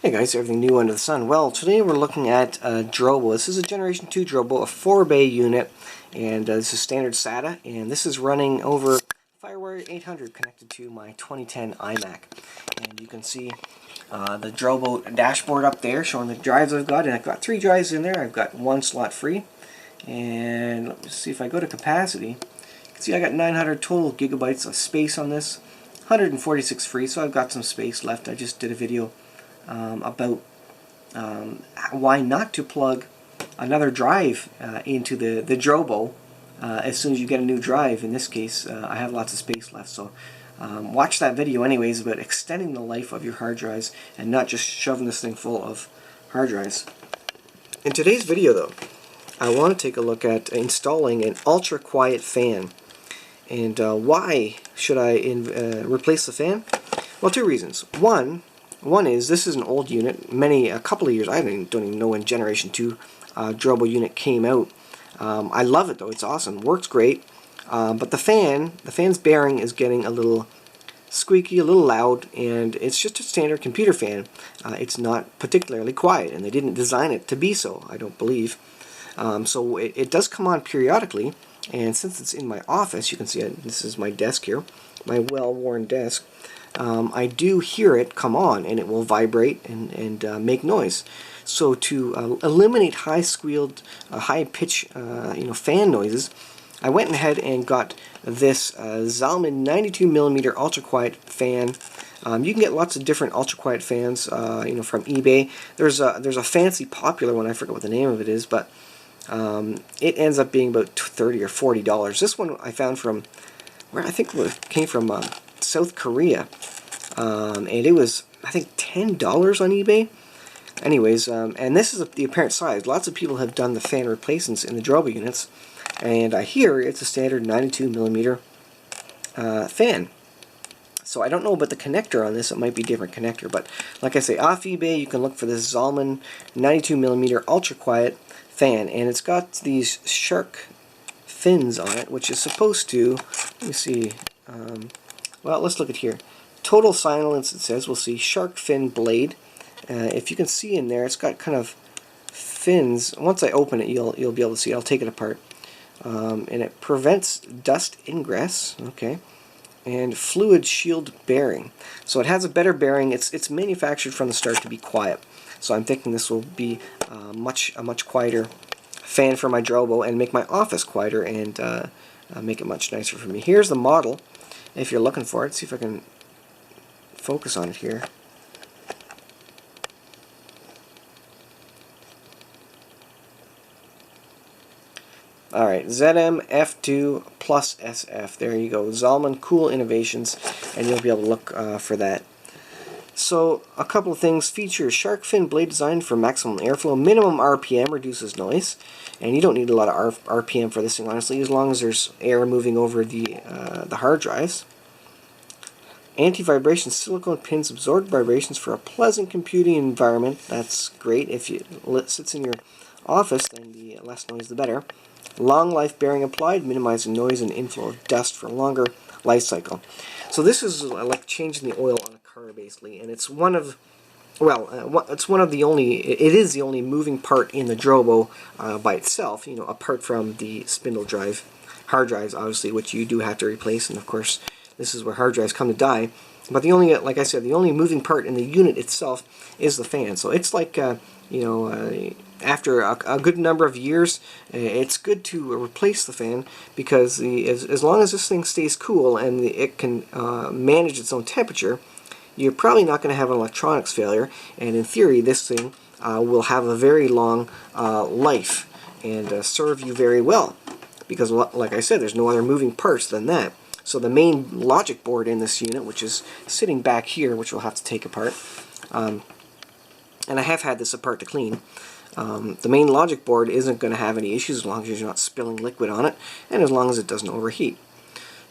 Hey guys, everything new under the sun. Well, today we're looking at a Drobo. This is a Generation 2 Drobo, a 4-bay unit, and this is standard SATA, and this is running over Firewire 800 connected to my 2010 iMac. And you can see the Drobo dashboard up there showing the drives I've got, and I've got 3 drives in there. I've got 1 slot free, and let's see if I go to capacity. You can see I got 900 total gigabytes of space on this, 146 free, so I've got some space left. I just did a video about why not to plug another drive into the Drobo as soon as you get a new drive. In this case, I have lots of space left, so watch that video anyways about extending the life of your hard drives and not just shoving this thing full of hard drives. In today's video though, I want to take a look at installing an ultra quiet fan. And why should I replace the fan? Well, 2 reasons. One is this is an old unit, a couple of years. I don't even know when Generation 2 Drobo unit came out. I love it though; it's awesome, works great. But the fan's bearing is getting a little squeaky, a little loud, and it's just a standard computer fan. It's not particularly quiet, and they didn't design it to be so, I don't believe. So it does come on periodically, and since it's in my office, you can see this is my desk here, my well-worn desk. I do hear it come on, and it will vibrate and make noise. So to eliminate high-squealed, high-pitch, fan noises, I went ahead and got this Zalman 92mm ultra-quiet fan. You can get lots of different ultra-quiet fans, from eBay. There's a fancy, popular one. I forget what the name of it is, but it ends up being about $30 or $40. This one I found from where I think it came from. South Korea, and it was, I think, $10 on eBay. Anyways, and this is the apparent size. Lots of people have done the fan replacements in the Drobo units, and I hear it's a standard 92mm fan. So I don't know about the connector on this. It might be a different connector, but like I say, off eBay you can look for this Zalman 92mm ultra quiet fan, and it's got these shark fins on it, which is supposed to, let me see, well, let's look at here. Total silence, it says. We'll see shark fin blade. If you can see in there, it's got kind of fins. Once I open it, you'll be able to see it. I'll take it apart. And it prevents dust ingress. Okay. And fluid shield bearing. So it has a better bearing. It's manufactured from the start to be quiet. So I'm thinking this will be a much quieter fan for my Drobo and make my office quieter and make it much nicer for me. Here's the model. If you're looking for it, see if I can focus on it here. Alright, ZM-F2 plus SF. There you go. Zalman Cool Innovations, and you'll be able to look for that. So, a couple of things. Features shark fin blade designed for maximum airflow. Minimum RPM reduces noise. And you don't need a lot of RPM for this thing, honestly, as long as there's air moving over the hard drives. Anti-vibration silicone pins absorb vibrations for a pleasant computing environment. That's great. If it sits in your office, then the less noise the better. Long life bearing applied, minimizing noise and inflow of dust for a longer life cycle. So this is like changing the oil on a car, basically, and it's one of, it's one of the only, it is the only moving part in the Drobo by itself, apart from the spindle drive, hard drives, obviously, which you do have to replace, and of course, this is where hard drives come to die. But the only, like I said, the only moving part in the unit itself is the fan. So it's like, after a good number of years, it's good to replace the fan, because as long as this thing stays cool and it can manage its own temperature, you're probably not going to have an electronics failure, and in theory this thing will have a very long life and serve you very well, because like I said, there's no other moving parts than that. So the main logic board in this unit, which is sitting back here, which we'll have to take apart, and I have had this apart to clean, the main logic board isn't going to have any issues as long as you're not spilling liquid on it, and as long as it doesn't overheat.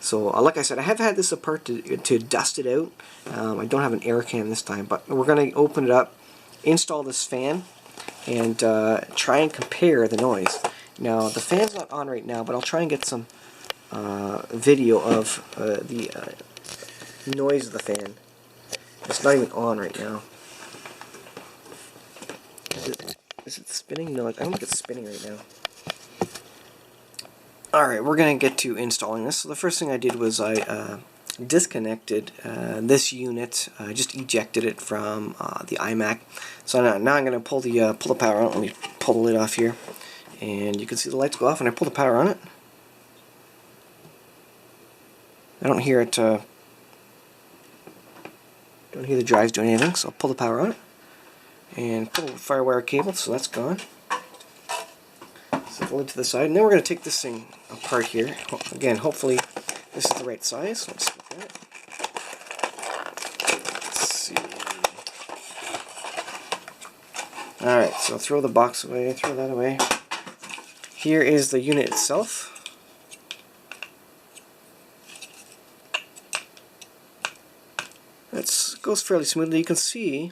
So, like I said, I have had this apart to dust it out. I don't have an air can this time, but we're going to open it up, install this fan, and try and compare the noise. Now, the fan's not on right now, but I'll try and get some video of the noise of the fan. It's not even on right now. Is it spinning? No, I don't think it's spinning right now. Alright, we're going to get to installing this. So the first thing I did was I disconnected this unit. I just ejected it from the iMac. So now I'm going to pull the power out. Let me pull the lid off here. And you can see the lights go off when I pull the power on it. I don't hear it, don't hear the drives doing anything, so I'll pull the power on it. And pull the firewire cable, so that's gone. Set the lid to the side. And then we're going to take this thing apart here. Again, hopefully this is the right size. Let's look at it. Let's see. Alright, so throw the box away, throw that away. Here is the unit itself. It goes fairly smoothly. You can see,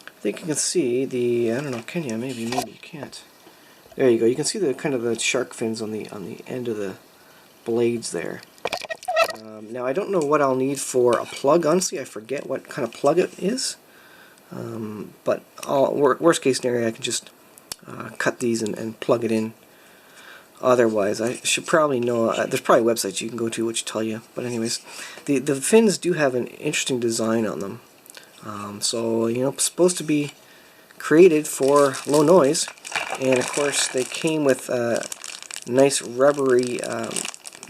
I think you can see the, I don't know, can you? Maybe you can't. There you go. You can see the kind of the shark fins on the end of the blades there. Now I don't know what I'll need for a plug. Honestly, I forget what kind of plug it is. But worst case scenario, I can just cut these and plug it in. Otherwise, I should probably know. There's probably websites you can go to which tell you. But anyways, the fins do have an interesting design on them. So you know, supposed to be created for low noise, and of course they came with nice rubbery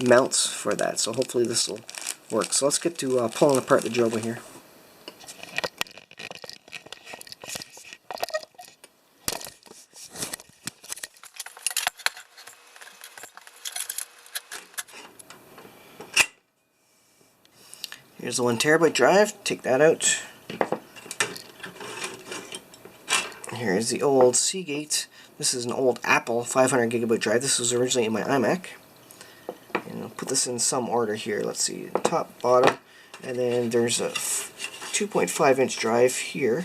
mounts for that. So hopefully this will work. So let's get to pulling apart the Drobo here. Here's the 1 terabyte drive. Take that out. Here's the old Seagate. This is an old Apple 500 gigabyte drive. This was originally in my iMac. And I'll put this in some order here. Let's see, top, bottom, and then there's a 2.5 inch drive here.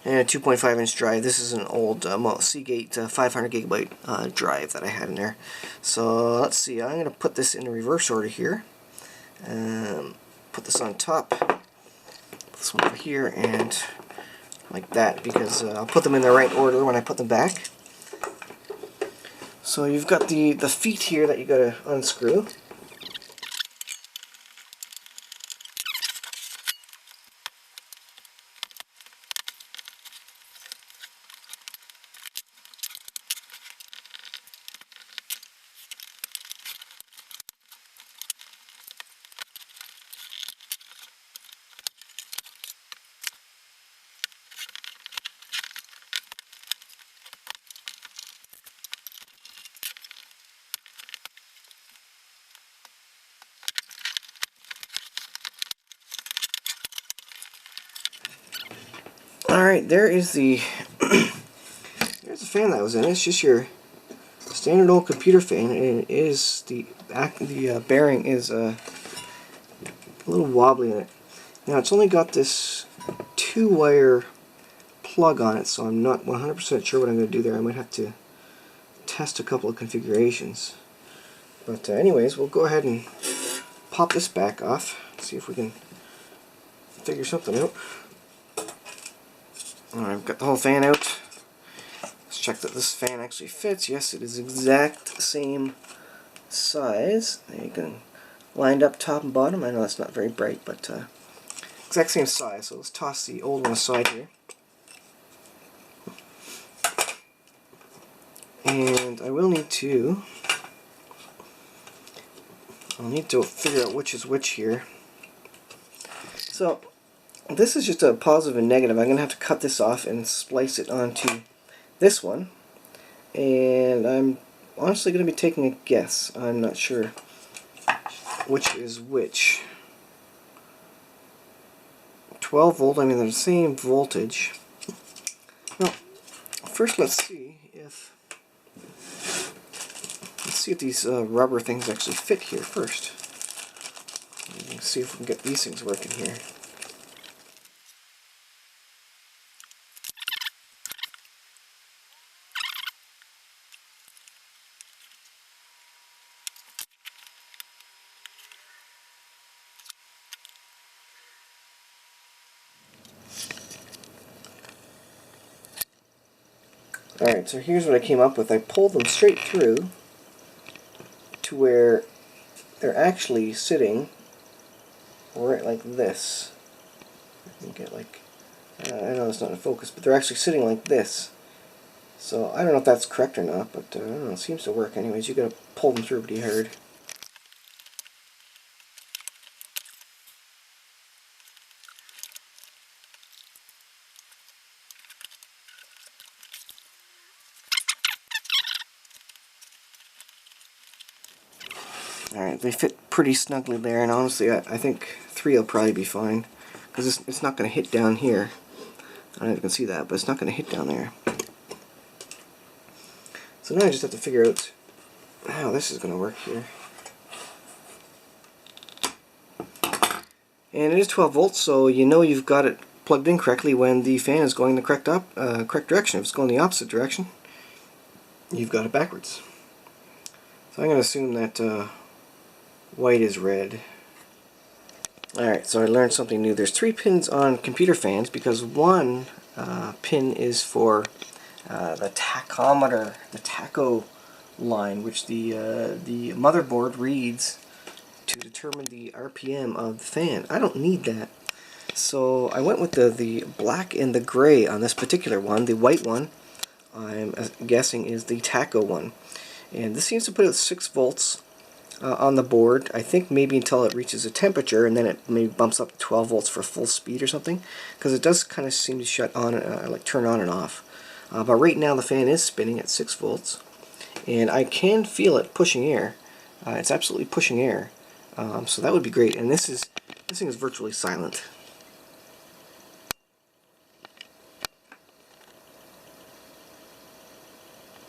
And a 2.5 inch drive. This is an old Seagate 500 gigabyte drive that I had in there. So let's see, I'm going to put this in reverse order here. Put this on top, put this one over here, and like that, because I'll put them in the right order when I put them back. So you've got the feet here that you got to unscrew. Alright, there is there's the fan that was in it. It's just your standard old computer fan, and it is the bearing is a little wobbly in it. Now it's only got this 2-wire plug on it, so I'm not 100% sure what I'm going to do there. I might have to test a couple of configurations. But anyways, we'll go ahead and pop this back off. See if we can figure something out. Alright, I've got the whole fan out. Let's check that this fan actually fits. Yes, it is exact same size. There you go. Lined up top and bottom. I know that's not very bright, but exact same size. So let's toss the old one aside here. And I will need to... I'll need to figure out which is which here. So this is just a positive and negative. I'm going to have to cut this off and splice it onto this one. And I'm honestly going to be taking a guess. I'm not sure which is which. 12 volt, I mean they're the same voltage. Well, first let's see if these rubber things actually fit here first. Let's see if we can get these things working here. Alright, so here's what I came up with. I pulled them straight through to where they're actually sitting right like this. I can get like, I know it's not in focus, but they're actually sitting like this. So I don't know if that's correct or not, but I don't know, it seems to work anyways. You gotta pull them through pretty hard. Alright, they fit pretty snugly there, and honestly I think 3 will probably be fine, because it's not going to hit down here. I don't know if you can see that, but it's not going to hit down there. So now I just have to figure out how this is going to work here. And it is 12 volts, so you know you've got it plugged in correctly when the fan is going the correct direction. If it's going the opposite direction, you've got it backwards. So I'm going to assume that white is red. Alright, so I learned something new. There's 3 pins on computer fans because one pin is for the tachometer, the tacho line, which the motherboard reads to determine the RPM of the fan. I don't need that. So I went with the black and the gray on this particular one. The white one, I'm guessing, is the tacho one. And this seems to put out 6 volts on the board. I think maybe until it reaches a temperature, and then it maybe bumps up to 12 volts for full speed or something, because it does kind of seem to shut on, like turn on and off. But right now the fan is spinning at 6 volts, and I can feel it pushing air. It's absolutely pushing air, so that would be great. And this thing is virtually silent.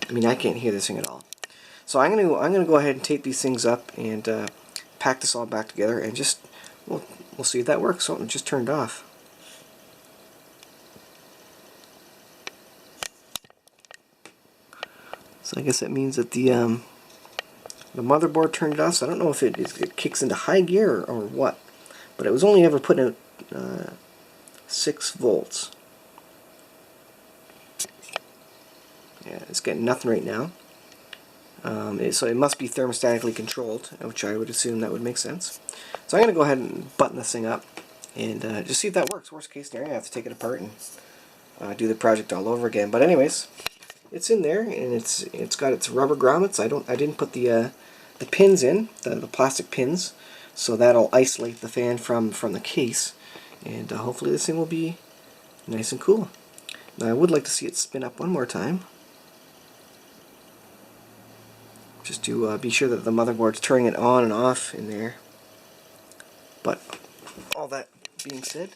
I mean, I can't hear this thing at all. So I'm gonna go ahead and tape these things up and pack this all back together, and just we'll see if that works. So it just turned off. So I guess that means that the motherboard turned it off. So I don't know if it kicks into high gear or what, but it was only ever put in 6 volts. Yeah, it's getting nothing right now. So it must be thermostatically controlled, which I would assume that would make sense. So I'm going to go ahead and button this thing up and just see if that works. Worst case scenario, I have to take it apart and do the project all over again. But anyways, it's in there, and it's got its rubber grommets. I didn't put the pins in, the plastic pins, so that'll isolate the fan from the case, and hopefully this thing will be nice and cool. Now I would like to see it spin up one more time, just to be sure that the motherboard's turning it on and off in there. But all that being said,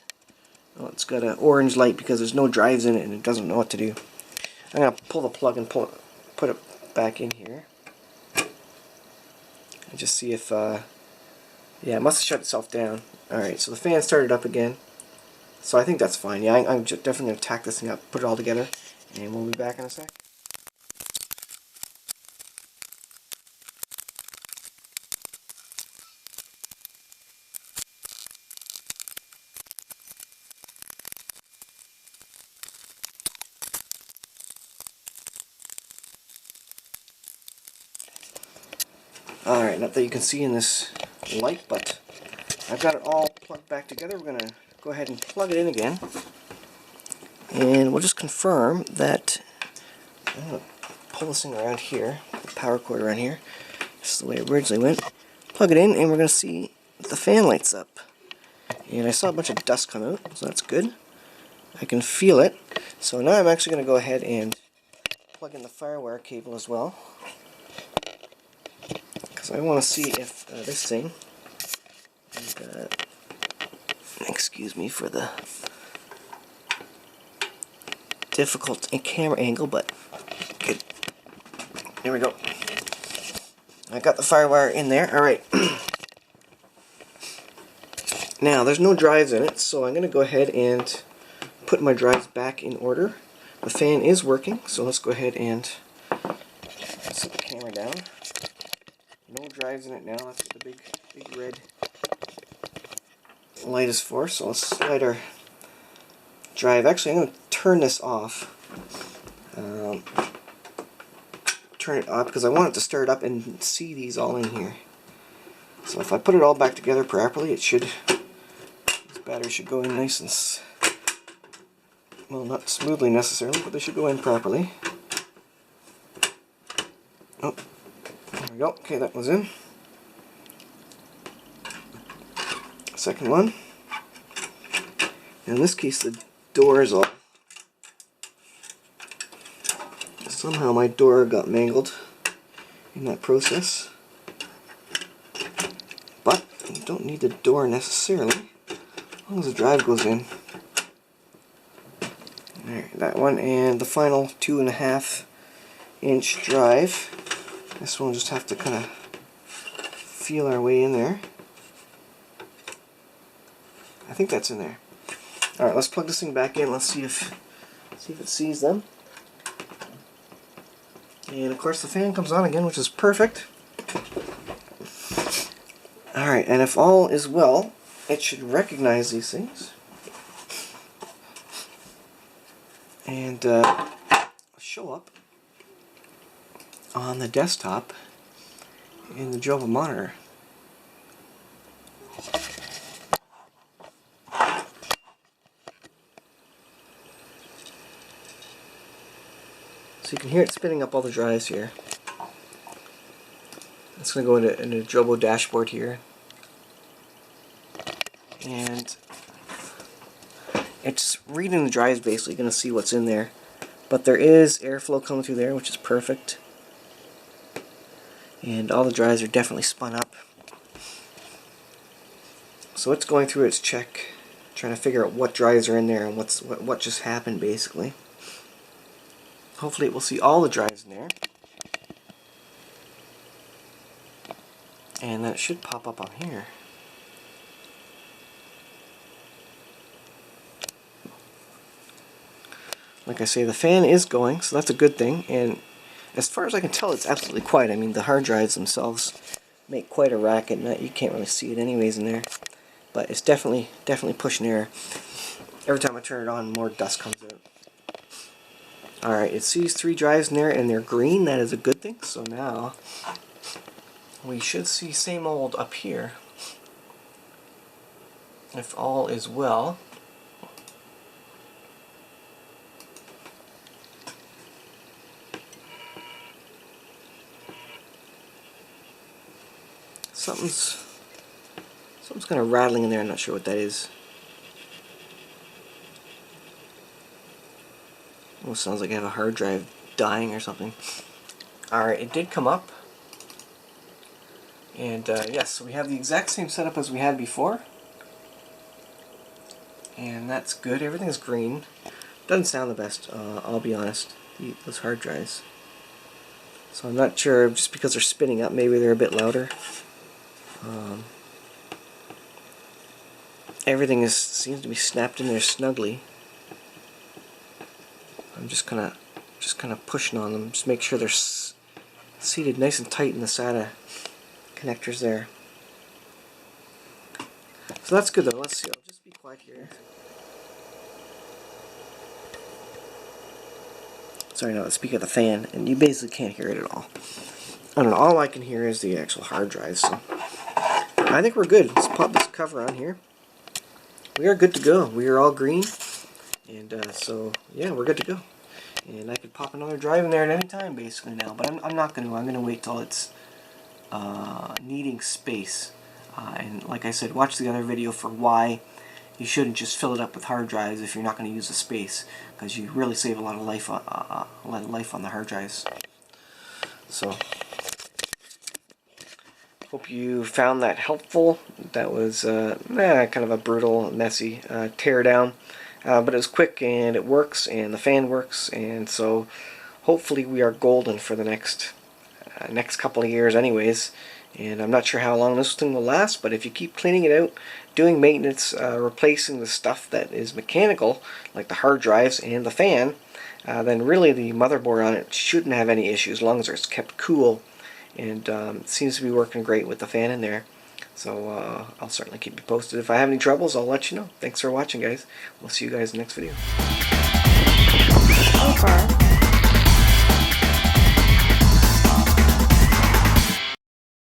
oh, it's got an orange light because there's no drives in it and it doesn't know what to do. I'm going to pull the plug and put it back in here and just see if yeah, it must have shut itself down. Alright, so the fan started up again, so I think that's fine. Yeah, I'm definitely going to tack this thing up, put it all together, and we'll be back in a sec. Alright, not that you can see in this light, but I've got it all plugged back together. We're going to go ahead and plug it in again. And we'll just confirm that, I'm going to pull this thing around here, the power cord around here. This is the way it originally went. Plug it in, and we're going to see that the fan lights up. And I saw a bunch of dust come out, so that's good. I can feel it. So now I'm actually going to go ahead and plug in the firewire cable as well, because I want to see if this thing, and, excuse me for the difficult camera angle, but good. There we go. I got the firewire in there. Alright. Now, there's no drives in it, so I'm going to go ahead and put my drives back in order. The fan is working, so let's go ahead and set the camera down. No drives in it now. That's what the big red light is for. So let's slide our drive. Actually, I'm going to turn this off. turn it up because I want it to start up and see these all in here. So if I put it all back together properly, it should, these batteries should go in nice and, well, not smoothly necessarily, but they should go in properly. Oh, there we go. Okay, that was in. Second one. In this case, the door is off. Somehow my door got mangled in that process. But you don't need the door necessarily, as long as the drive goes in. Alright, that one, and the final 2.5 inch drive. This one will just have to kind of feel our way in there. I think that's in there. Alright, let's plug this thing back in. Let's see if it sees them. And of course the fan comes on again, which is perfect. Alright, and if all is well, it should recognize these things. And show up on the desktop in the Drobo monitor. So you can hear it spinning up all the drives here. It's going to go into the Drobo dashboard here. And it's reading the drives, basically going to see what's in there. But there is airflow coming through there, which is perfect. And all the drives are definitely spun up. So it's going through its check, trying to figure out what drives are in there and what just happened, basically. Hopefully it will see all the drives in there. And that should pop up on here. Like I say, the fan is going, so that's a good thing. And as far as I can tell, it's absolutely quiet. I mean, the hard drives themselves make quite a racket, and you can't really see it anyways in there. But it's definitely pushing air. Every time I turn it on, more dust comes out. Alright, it sees 3 drives in there, and they're green. That is a good thing. So now we should see same old up here, if all is well. Something's kind of rattling in there. I'm not sure what that is. Almost sounds like I have a hard drive dying or something. Alright, it did come up. And yes, so we have the exact same setup as we had before. And that's good. Everything's green. Doesn't sound the best, I'll be honest, those hard drives. So I'm not sure, just because they're spinning up, maybe they're a bit louder. Everything seems to be snapped in there snugly. I'm just kind of pushing on them, just make sure they're seated nice and tight in the SATA connectors there. So that's good though. Let's see. I'll just be quiet here. Sorry, now let's speak of the fan, and you basically can't hear it at all. I don't know. All I can hear is the actual hard drive. So I think we're good. Let's pop this cover on here. We are good to go. We are all green, and so yeah, we're good to go. And I could pop another drive in there at any time, basically now. But I'm not going to. I'm going to wait till it's needing space. And like I said, watch the other video for why you shouldn't just fill it up with hard drives if you're not going to use the space, because you really save a lot of life on the hard drives. So hope you found that helpful. That was kind of a brutal, messy teardown, but it was quick and it works, and the fan works, and so hopefully we are golden for the next couple of years anyways. And I'm not sure how long this thing will last, but if you keep cleaning it out, doing maintenance, replacing the stuff that is mechanical, like the hard drives and the fan, then really the motherboard on it shouldn't have any issues as long as it's kept cool. And it seems to be working great with the fan in there. So I'll certainly keep you posted. If I have any troubles, I'll let you know. Thanks for watching, guys. We'll see you guys in the next video.